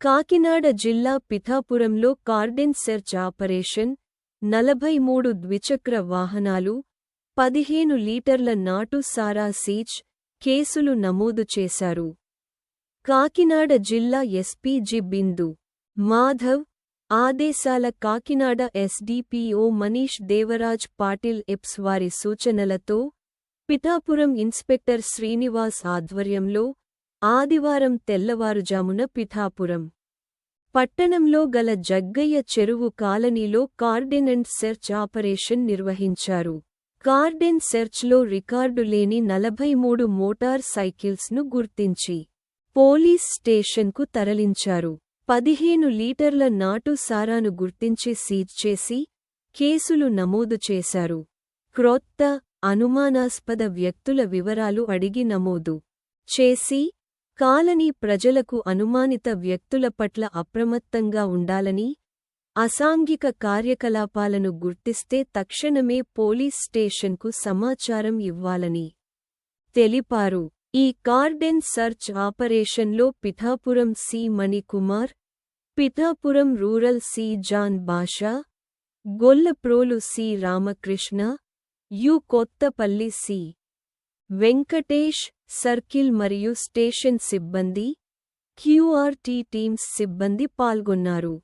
కాకినాడ జిల్లా పిఠాపురంలో cordon search operation 43 ద్విచక్ర వాహనాలు 15 లీటర్ల నాటు సారా సీజ్ కేసులు నమోదు చేశారు. కాకినాడ జిల్లా ఎస్పీ జి. బిందు మాధవ్ ఆదేశాల కాకినాడ ఎస్డీపీఓ మనీష్ దేవరాజ్ పాటిల్ ఎప్స్ వారి సూచనలతో పిఠాపురం ఇన్స్పెక్టర్ శ్రీనివాస్ ఆధ్వర్యంలో ఆదివారం తెల్లవారుజామున పిఠాపురం పట్టణంలో గల జగ్గయ్య చెరువు కాలనీలో కార్డెన్ సెర్చ్ ఆపరేషన్ నిర్వహించారు. కార్డెన్ సెర్చ్లో రికార్డు లేని 43 మోటార్ సైకిల్స్ను గుర్తించి పోలీస్ స్టేషన్కు తరలించారు. 15 లీటర్ల నాటు సారాను గుర్తించి సీజ్ చేసి కేసులు నమోదు చేశారు. క్రొత్త అనుమానాస్పద వ్యక్తుల వివరాలు అడిగి నమోదు చేసి కాలనీ ప్రజలకు అనుమానిత వ్యక్తుల పట్ల అప్రమత్తంగా ఉండాలని, అసాంఘిక కార్యకలాపాలను గుర్తిస్తే తక్షణమే పోలీస్ స్టేషన్కు సమాచారం ఇవ్వాలని తెలిపారు. ఈ కార్డెన్ సర్చ్ ఆపరేషన్లో Pithapuram C. Manikumar, Pithapuram rural C. John Basha, Gollaprolu C. Ramakrishna, U. Kothapalli C. Venkatesh, circle మరియు స్టేషన్ సిబ్బంది, క్యూఆర్టీ టీమ్స్ సిబ్బంది పాల్గొన్నారు.